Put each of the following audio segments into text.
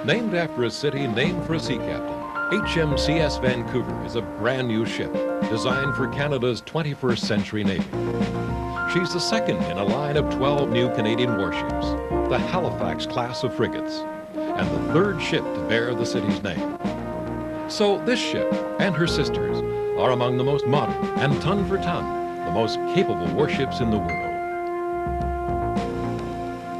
Named after a city named for a sea captain, HMCS Vancouver is a brand new ship designed for Canada's 21st century Navy. She's the second in a line of 12 new Canadian warships, the Halifax class of frigates, and the third ship to bear the city's name. So this ship and her sisters are among the most modern and ton for ton, the most capable warships in the world.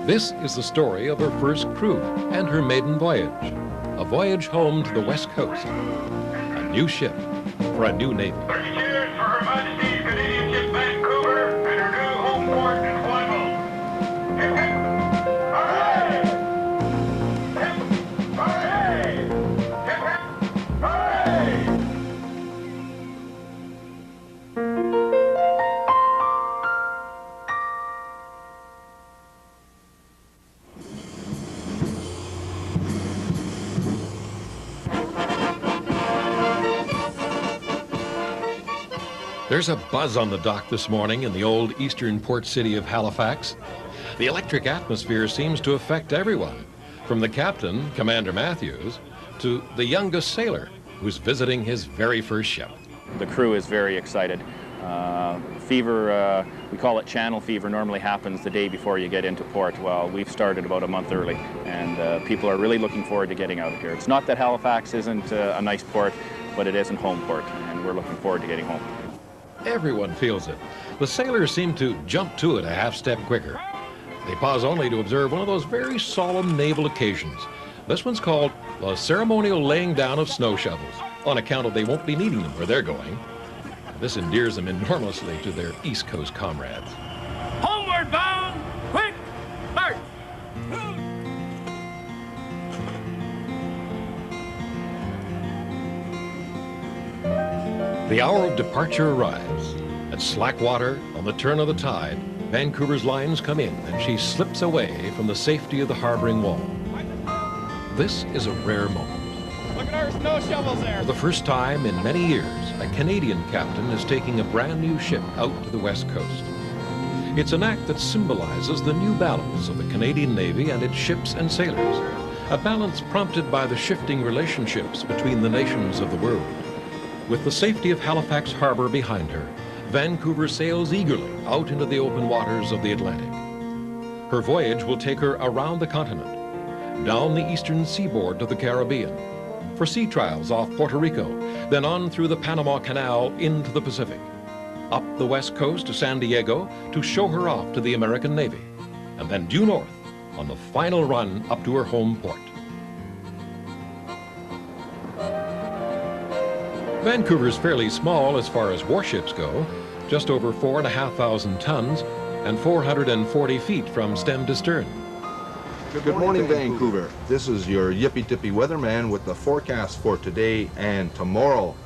This is the story of her first crew and her maiden voyage, a voyage home to the West Coast, a new ship for a new Navy. Cheers for Her Majesty's Canadian ship Vancouver and her new home port in Esquimalt. Hip hip! Hooray! Hip! Hooray! Hip hip! Hooray! There's a buzz on the dock this morning in the old eastern port city of Halifax. The electric atmosphere seems to affect everyone, from the captain, Commander Matthews, to the youngest sailor who's visiting his very first ship. The crew is very excited. Fever, we call it channel fever, normally happens the day before you get into port. Well, we've started about a month early, and people are really looking forward to getting out of here. It's not that Halifax isn't a nice port, but it isn't home port, and we're looking forward to getting home. Everyone feels it. The sailors seem to jump to it a half step quicker. They pause only to observe one of those very solemn naval occasions. This one's called the ceremonial laying down of snow shovels, on account of they won't be needing them where they're going. This endears them enormously to their East Coast comrades. Homeward bound! Quick! March! The hour of departure arrives. At slack water, on the turn of the tide, Vancouver's lines come in and she slips away from the safety of the harboring wall. This is a rare moment. Look at our snow shovels there! For the first time in many years, a Canadian captain is taking a brand new ship out to the West Coast. It's an act that symbolizes the new balance of the Canadian Navy and its ships and sailors, a balance prompted by the shifting relationships between the nations of the world. With the safety of Halifax Harbor behind her, Vancouver sails eagerly out into the open waters of the Atlantic. Her voyage will take her around the continent, down the eastern seaboard to the Caribbean, for sea trials off Puerto Rico, then on through the Panama Canal into the Pacific, up the west coast to San Diego to show her off to the American Navy, and then due north on the final run up to her home port. Vancouver's fairly small as far as warships go, just over 4,500 tons and 440 feet from stem to stern. Good morning, Vancouver. This is your yippy-tippy weatherman with the forecast for today and tomorrow.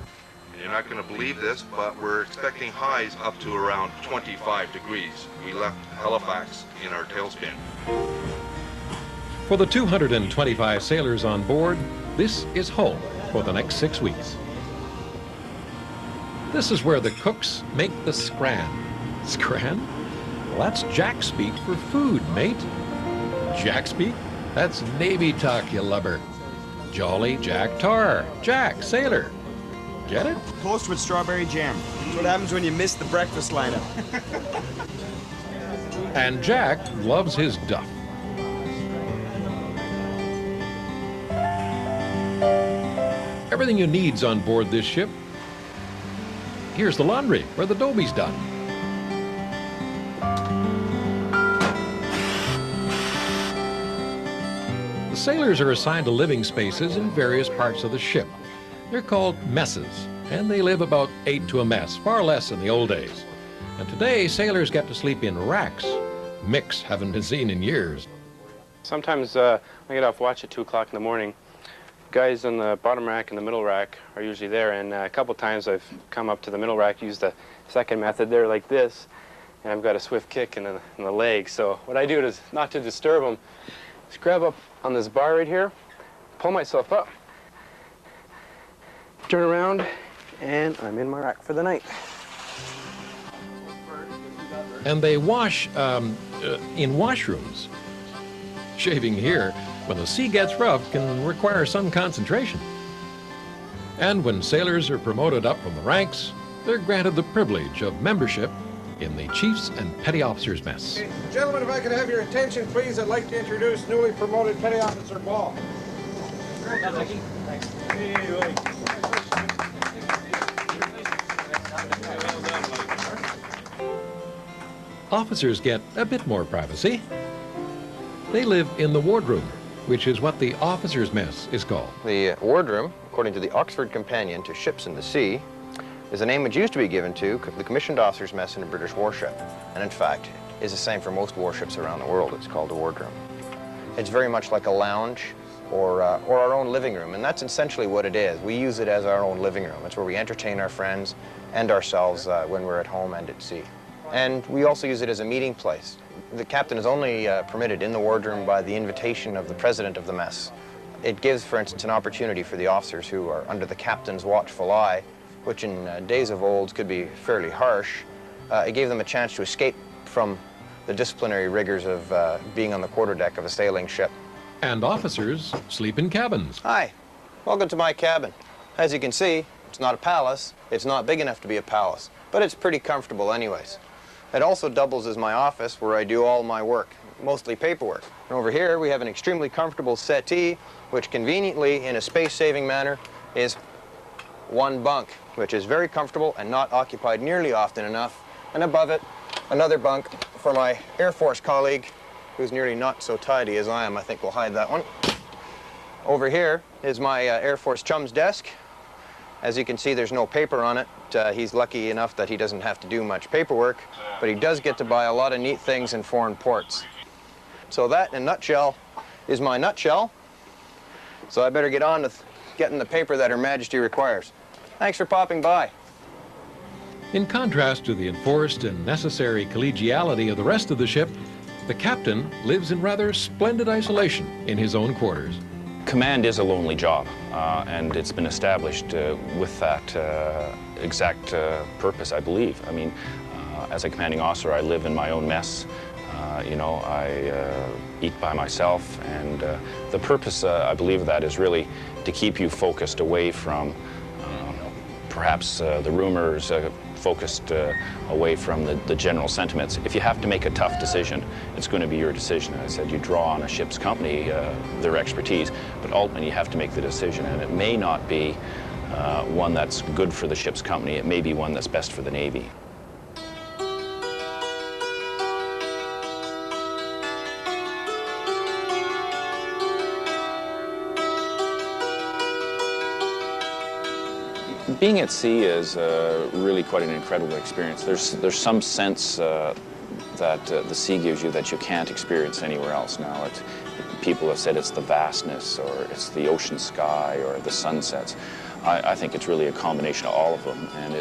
You're not going to believe this, but we're expecting highs up to around 25 degrees. We left Halifax in our tailspin. For the 225 sailors on board, this is home for the next 6 weeks. This is where the cooks make the scran. Scran? Well, that's Jack speak for food, mate. Jack speak? That's Navy talk, you lubber. Jolly Jack Tar. Jack, sailor. Get it? Toast with strawberry jam. That's what happens when you miss the breakfast lineup. And Jack loves his duff. Everything you need's on board this ship. Here's the laundry, where the dobie's done. The sailors are assigned to living spaces in various parts of the ship. They're called messes, and they live about 8 to a mess, far less in the old days. And today, sailors get to sleep in racks. Mix haven't been seen in years. Sometimes I get off watch at 2 o'clock in the morning. Guys on the bottom rack and the middle rack are usually there, and a couple times I've come up to the middle rack, used the second method there like this, and I've got a swift kick in the leg. So what I do is, not to disturb them, is grab up on this bar right here, pull myself up, turn around, and I'm in my rack for the night. And they wash in washrooms. Shaving here when the sea gets rough, can require some concentration. And when sailors are promoted up from the ranks, they're granted the privilege of membership in the Chiefs and Petty Officers Mess. Okay, gentlemen, if I could have your attention, please, I'd like to introduce newly promoted Petty Officer Ball. Thanks. Officers get a bit more privacy. They live in the wardroom, which is what the officers' mess is called. The wardroom, according to the Oxford Companion to Ships in the Sea, is a name which used to be given to the commissioned officers' mess in a British warship, and in fact is the same for most warships around the world. It's called a wardroom. It's very much like a lounge or our own living room, and that's essentially what it is. We use it as our own living room. It's where we entertain our friends and ourselves when we're at home and at sea. And we also use it as a meeting place. The captain is only permitted in the wardroom by the invitation of the president of the mess. It gives, for instance, an opportunity for the officers who are under the captain's watchful eye, which in days of old could be fairly harsh. It gave them a chance to escape from the disciplinary rigors of being on the quarterdeck of a sailing ship. And officers sleep in cabins. Hi, welcome to my cabin. As you can see, it's not a palace. It's not big enough to be a palace, but it's pretty comfortable anyways. It also doubles as my office where I do all my work, mostly paperwork. And over here we have an extremely comfortable settee, which conveniently, in a space-saving manner, is one bunk, which is very comfortable and not occupied nearly often enough. And above it, another bunk for my Air Force colleague, who's nearly not so tidy as I am. I think we'll hide that one. Over here is my Air Force chum's desk. As you can see, there's no paper on it. He's lucky enough that he doesn't have to do much paperwork, but he does get to buy a lot of neat things in foreign ports. So that, in a nutshell, is my nutshell. So I better get on with getting the paper that Her Majesty requires. Thanks for popping by. In contrast to the enforced and necessary collegiality of the rest of the ship, the captain lives in rather splendid isolation in his own quarters. Command is a lonely job, and it's been established with that exact purpose, I believe. I mean, as a commanding officer, I live in my own mess. You know, I eat by myself, and the purpose, I believe, of that is really to keep you focused away from perhaps the rumors, focused away from the general sentiments. If you have to make a tough decision, it's going to be your decision. As I said, you draw on a ship's company, their expertise, but ultimately you have to make the decision, and it may not be one that's good for the ship's company. It may be one that's best for the Navy. Being at sea is really quite an incredible experience. There's some sense that the sea gives you that you can't experience anywhere else now. People have said it's the vastness, or it's the ocean sky, or the sunsets. I think it's really a combination of all of them, and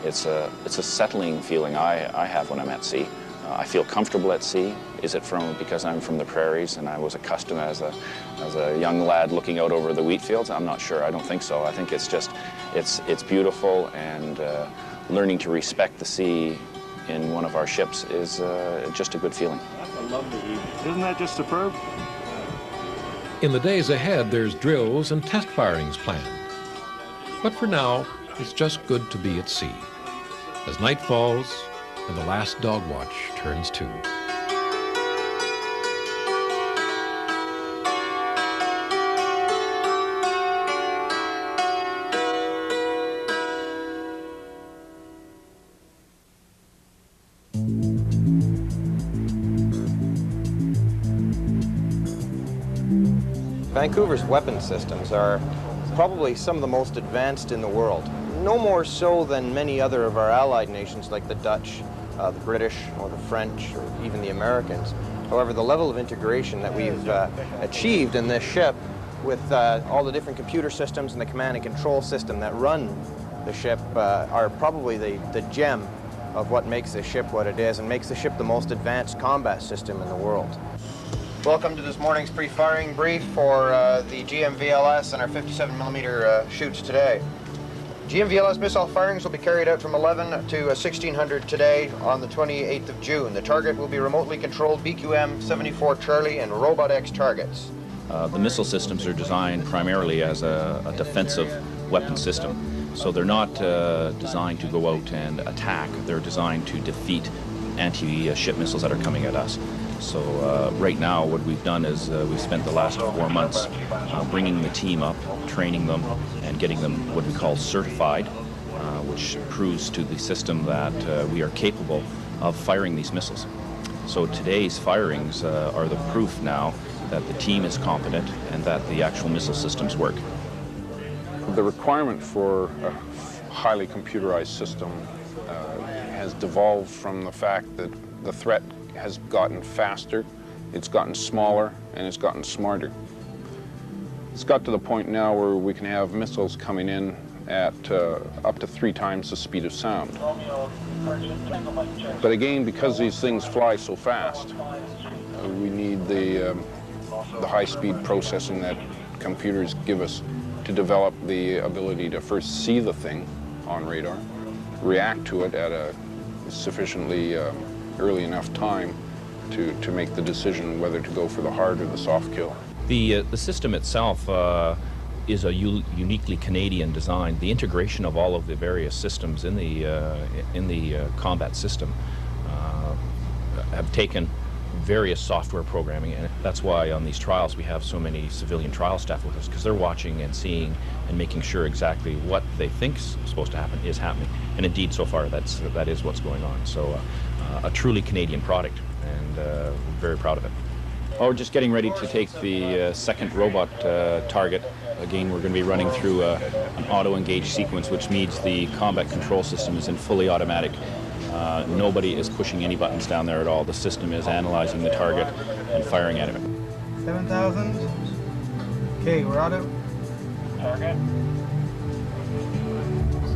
it's a settling feeling I have when I'm at sea. I feel comfortable at sea. Is it because I'm from the prairies and I was accustomed as a young lad looking out over the wheat fields? I'm not sure. I don't think so. I think it's just, it's beautiful, and learning to respect the sea in one of our ships is just a good feeling. That's a lovely evening. Isn't that just superb? In the days ahead, there's drills and test firings planned. But for now, it's just good to be at sea. As night falls and the last dog watch turns to. Vancouver's weapon systems are probably some of the most advanced in the world. No more so than many other of our allied nations like the Dutch, the British, or the French, or even the Americans. However, the level of integration that we've achieved in this ship with all the different computer systems and the command and control system that run the ship are probably the gem of what makes the ship what it is and makes the ship the most advanced combat system in the world. Welcome to this morning's pre-firing brief for the GMVLS and our 57mm shoots today. GMVLS missile firings will be carried out from 11 to 1600 today on the 28th of June. The target will be remotely controlled BQM-74 Charlie and Robot X targets. The missile systems are designed primarily as a defensive weapon system. So they're not designed to go out and attack. They're designed to defeat anti-ship missiles that are coming at us. So right now what we've done is we've spent the last 4 months bringing the team up, training them, and getting them what we call certified, which proves to the system that we are capable of firing these missiles. So today's firings are the proof now that the team is competent and that the actual missile systems work. The requirement for a highly computerized system has devolved from the fact that the threat has gotten faster, it's gotten smaller, and it's gotten smarter. It's got to the point now where we can have missiles coming in at up to 3 times the speed of sound. But again, because these things fly so fast, we need the high-speed processing that computers give us to develop the ability to first see the thing on radar, react to it at a sufficiently early enough time to make the decision whether to go for the hard or the soft kill. The system itself is a uniquely Canadian design. The integration of all of the various systems in the combat system have taken various software programming, and that's why on these trials we have so many civilian trial staff with us, because they're watching and seeing and making sure exactly what they think is supposed to happen is happening. And indeed, so far, that is what's going on. So a truly Canadian product, and we're very proud of it. Oh, we're just getting ready to take the second robot target. Again, we're going to be running through an auto-engage sequence, which means the combat control system is in fully automatic. Nobody is pushing any buttons down there at all. The system is analyzing the target and firing at it. 7,000. Okay, we're auto. Target.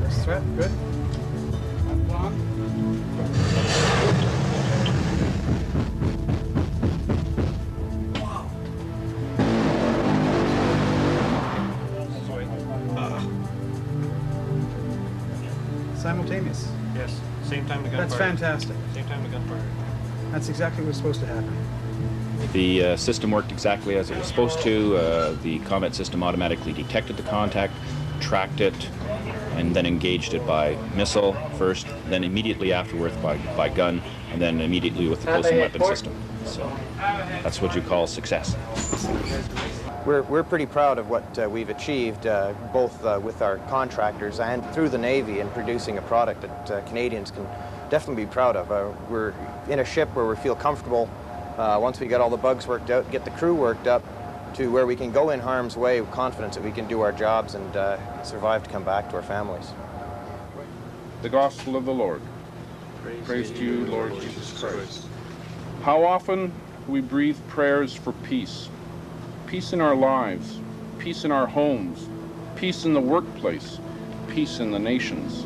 First threat, good. Simultaneous. Yes, same time the gun That's fired. fantastic. Same time the gun fired. That's exactly what's supposed to happen. The system worked exactly as it was supposed to. The combat system automatically detected the contact, tracked it, and then engaged it by missile first, then immediately afterwards by gun, and then immediately with the close-in weapon system. So that's what you call success. We're pretty proud of what we've achieved, both with our contractors and through the Navy, in producing a product that Canadians can definitely be proud of. We're in a ship where we feel comfortable once we get all the bugs worked out, get the crew worked up, to where we can go in harm's way with confidence that we can do our jobs and survive to come back to our families. The Gospel of the Lord. Praise to you, Lord Jesus Christ. How often we breathe prayers for peace. Peace in our lives, peace in our homes, peace in the workplace, peace in the nations.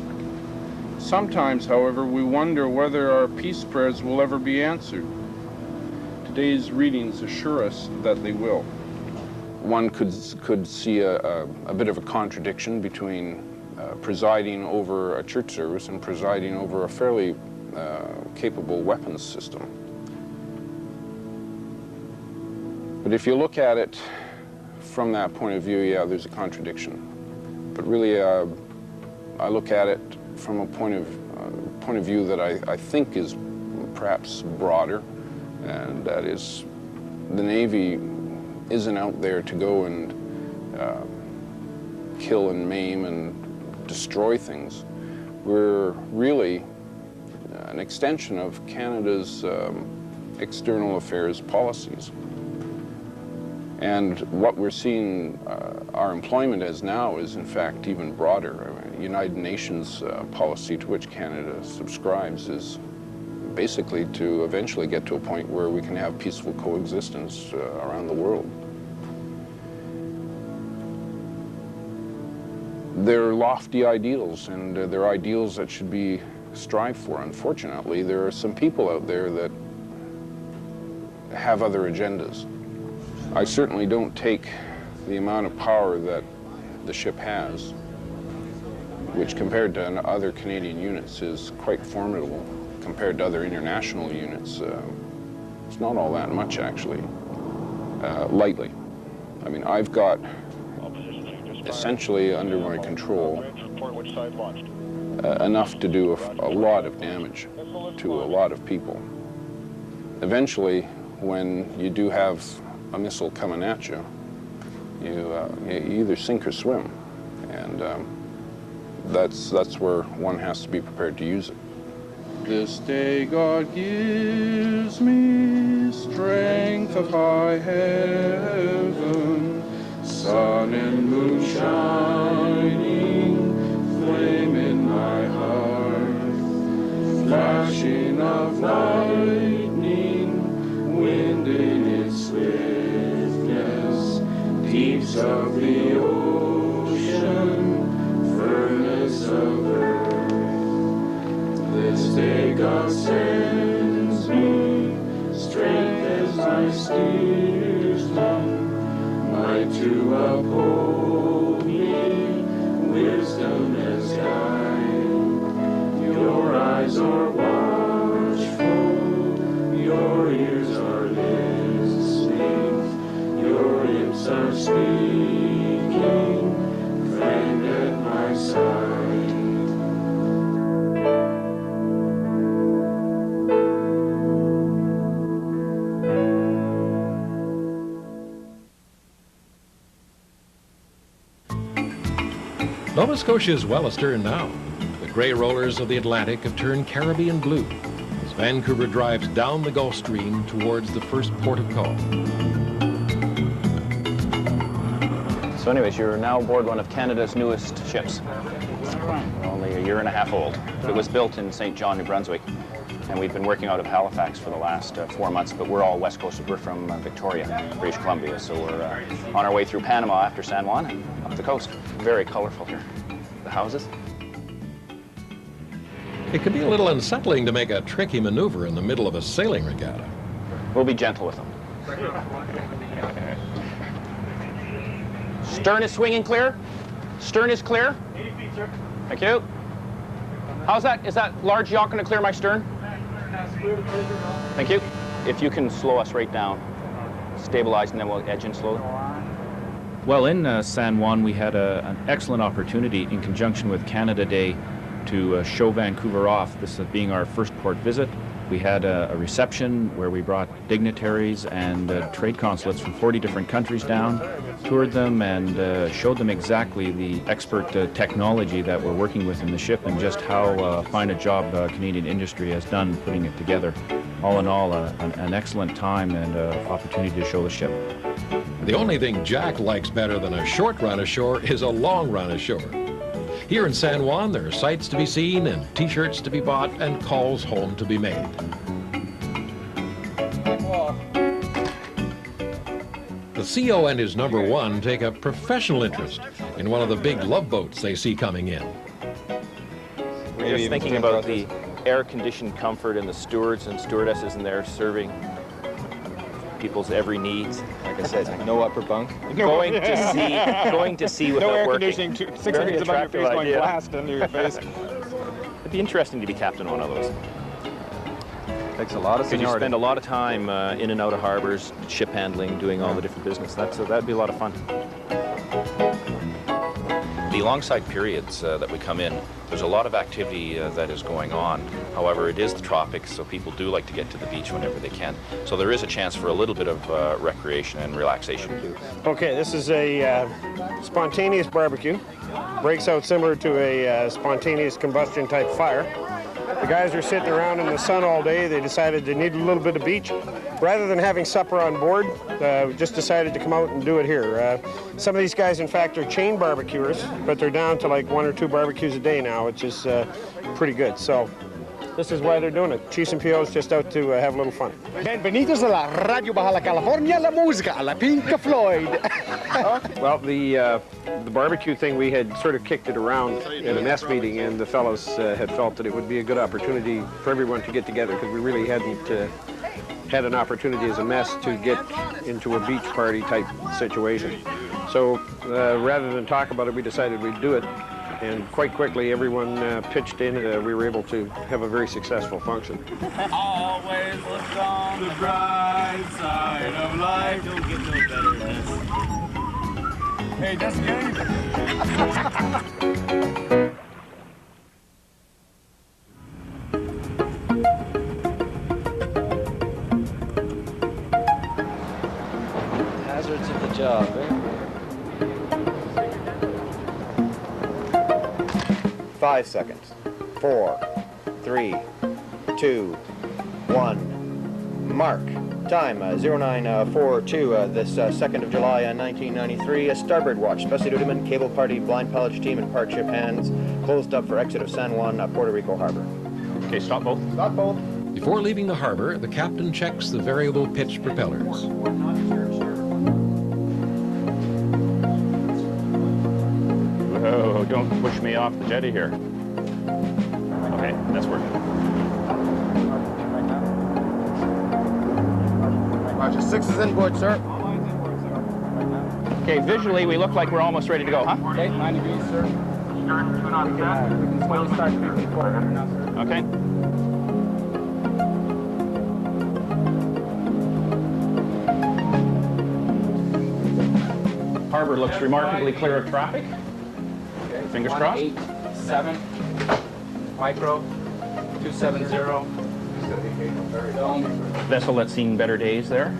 Sometimes, however, we wonder whether our peace prayers will ever be answered. Today's readings assure us that they will. One could see a bit of a contradiction between presiding over a church service and presiding over a fairly capable weapons system. But if you look at it from that point of view, yeah, there's a contradiction. But really, I look at it from a point of view that I think is perhaps broader, and that is, the Navy isn't out there to go and kill and maim and destroy things. We're really an extension of Canada's external affairs policies. And what we're seeing our employment as now is, in fact, even broader. I mean, United Nations policy to which Canada subscribes is basically to eventually get to a point where we can have peaceful coexistence around the world. They're lofty ideals, and they're ideals that should be strived for. Unfortunately, there are some people out there that have other agendas. I certainly don't take the amount of power that the ship has, which compared to other Canadian units is quite formidable. Compared to other international units, it's not all that much, actually, lightly. I mean, I've got essentially under my control enough to do a lot of damage to a lot of people. Eventually, when you do have a missile coming at you, you either sink or swim, and that's where one has to be prepared to use it. This day God gives me strength of high heaven, sun and moon shining, flame in my heart, flashing of lightning, wind in its swiftness, deeps of the ocean, furnace of earth. This day God sends me strength as my steersman, might to uphold me, wisdom as guide. Your eyes are watchful, your ears are listening, your lips are speaking, friend at my side. Nova Scotia is well astern now. The grey rollers of the Atlantic have turned Caribbean blue as Vancouver drives down the Gulf Stream towards the first port of call. So anyways, you're now aboard one of Canada's newest ships. We're only a year and a half old. It was built in St. John, New Brunswick, and we've been working out of Halifax for the last 4 months, but we're all west coast. We're from Victoria, British Columbia, so we're on our way through Panama after San Juan and up the coast. Very colorful here, the houses. It can be a little unsettling to make a tricky maneuver in the middle of a sailing regatta. We'll be gentle with them. Stern is swinging clear. Stern is clear. 80 feet, sir. Thank you. How's that? Is that large yacht going to clear my stern? Thank you. If you can slow us right down, stabilize, and then we'll edge in slowly. Well, in San Juan, we had an excellent opportunity in conjunction with Canada Day to show Vancouver off, this being our first port visit. We had a reception where we brought dignitaries and trade consulates from 40 different countries down, toured them and showed them exactly the expert technology that we're working with in the ship and just how fine a job Canadian industry has done putting it together. All in all, an excellent time and opportunity to show the ship. The only thing Jack likes better than a short run ashore is a long run ashore. Here in San Juan, there are sights to be seen and T-shirts to be bought and calls home to be made. The CO and his number one take a professional interest in one of the big love boats they see coming in. We're just thinking about the air-conditioned comfort and the stewards and stewardesses in there serving people's every needs. Like I said, no upper bunk. Going to sea without no air working. conditioning 6 inches above your face going blast under your face. It'd be interesting to be captain of one of those. Takes a lot of Because you seniority. spend a lot of time in and out of harbors, ship handling, doing all the different business. That'd be a lot of fun. The alongside periods that we come in, there's a lot of activity that is going on. However, it is the tropics, so people do like to get to the beach whenever they can. So there is a chance for a little bit of recreation and relaxation too. Okay, this is a spontaneous barbecue. Breaks out similar to a spontaneous combustion type fire. The guys are sitting around in the sun all day. They decided they needed a little bit of beach. Rather than having supper on board, we just decided to come out and do it here. Some of these guys, in fact, are chain barbecuers, but they're down to like 1 or 2 barbecues a day now, which is pretty good. So this is why they're doing it. Chiefs and POs just out to have a little fun. Bienvenidos a la Radio Baja California, la música, a la Pink Floyd. Well, the barbecue thing, we had sort of kicked it around at a mess meeting, and the fellows had felt that it would be a good opportunity for everyone to get together, because we really hadn't had an opportunity as a mess to get into a beach party type situation. So rather than talk about it, we decided we'd do it. And quite quickly, everyone pitched in. We were able to have a very successful function. Always look on the bright side of life. Don't get no better than this. Hey, just kidding. Hazards of the job, eh? 5 seconds. 4, 3, 2, 1. Mark. Time 0942. This 2nd of July 1993. Starboard watch. Specially Dutyman, cable party, blind pilot team, and part ship hands. Closed up for exit of San Juan, Puerto Rico Harbor. Okay, stop both. Stop both. Before leaving the harbor, the captain checks the variable pitch propellers. Whoa, don't push me off the jetty here. Okay, that's working. Roger, 6 is inboard, sir. Okay, visually we look like we're almost ready to go, huh? Okay, 9 degrees, sir. Okay. Harbor looks remarkably clear of traffic. Okay, fingers crossed. 187 micro 270. Vessel that's seen better days there.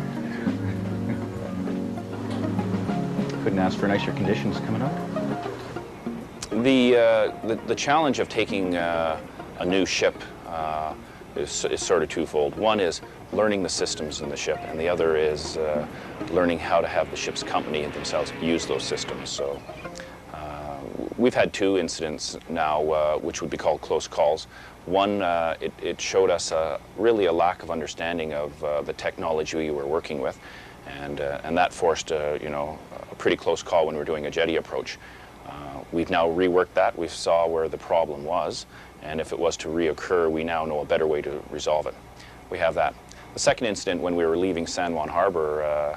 Couldn't ask for nicer conditions coming up. The challenge of taking a new ship is sort of twofold. One is learning the systems in the ship, and the other is learning how to have the ship's company themselves use those systems. So we've had 2 incidents now which would be called close calls. One, it showed us really a lack of understanding of the technology we were working with, and that forced a pretty close call when we were doing a jetty approach. We've now reworked that. We saw where the problem was, and if it was to reoccur, we now know a better way to resolve it. We have that. The second incident, when we were leaving San Juan Harbor,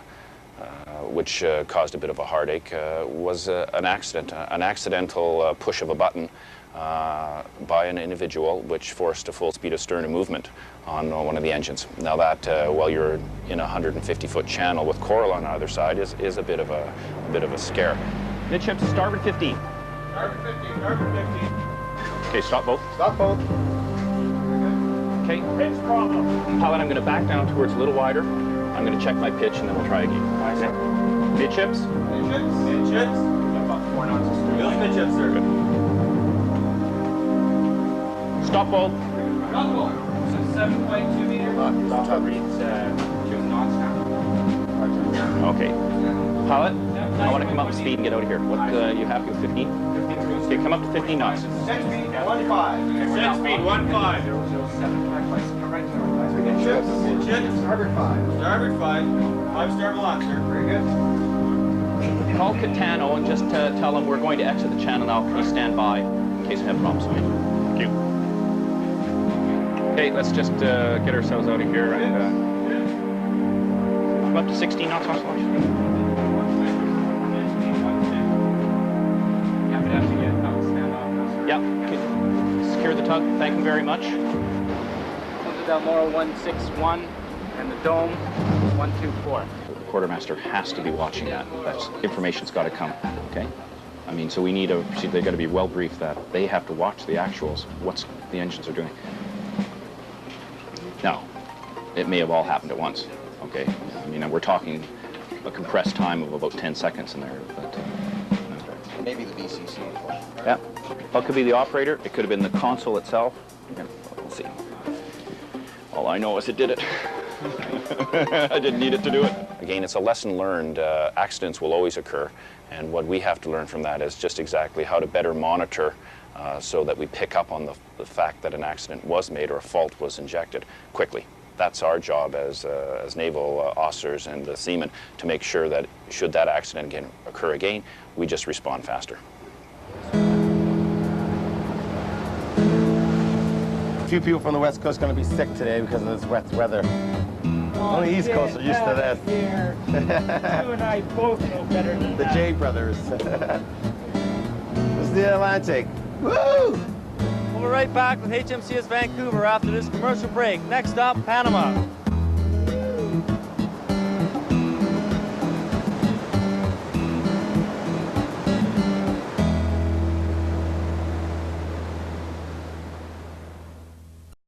which caused a bit of a heartache, was an accident, an accidental push of a button by an individual, which forced a full speed of stern movement on one of the engines. Now that, while you're in a 150-foot channel with coral on either side, is a bit of a scare. Midships to starboard 15. Starboard 15, starboard 15. Okay, stop both. Stop both. Okay. Pitch problem. Pilot, I'm going to back down towards a little wider. I'm going to check my pitch, and then we'll try again. Okay. Midships. Midships. Midships. About 4 knots. Wheels midships, sir. Good. Stop both. Stop both. So 7.2 meters. Stop reads 2 knots now. Okay. Pilot, I want to come up to speed and get out of here. What, you happy with 15? Okay, come up to 15 knots. Set speed 1.5. Set speed 1.5. Midships. Midships. Starboard 5. Starboard 5. 5 starboard lock, sir. Very good. Call Catano and just tell him we're going to exit the channel now. Please stand by in case we have problems. Thank you. Okay, let's just get ourselves out of here and come up to 16 knots, Ocelot. Yeah, okay. Secure the tug. Thank you very much. Delmora 161 and the dome 124. The quartermaster has to be watching that. That's information's got to come. Okay. I mean, so we need a procedure. They've got to be well briefed that they have to watch the actuals, what the engines are doing. Now, it may have all happened at once. Okay. I mean, we're talking a compressed time of about 10 seconds in there, but. Maybe the BCC. Yeah. Well, it could be the operator. It could have been the console itself. Yeah, we'll see. All I know is it did it. I didn't need it to do it. Again, it's a lesson learned. Accidents will always occur. And what we have to learn from that is just exactly how to better monitor so that we pick up on the fact that an accident was made or a fault was injected quickly. That's our job as naval officers and the seamen, to make sure that should that accident occur again, we just respond faster. A few people from the West Coast are going to be sick today because of this wet weather. Only East Coast are used to this. You and I both know better than The that. J brothers. This is the Atlantic. Woo! We'll be right back with HMCS Vancouver after this commercial break. Next up, Panama.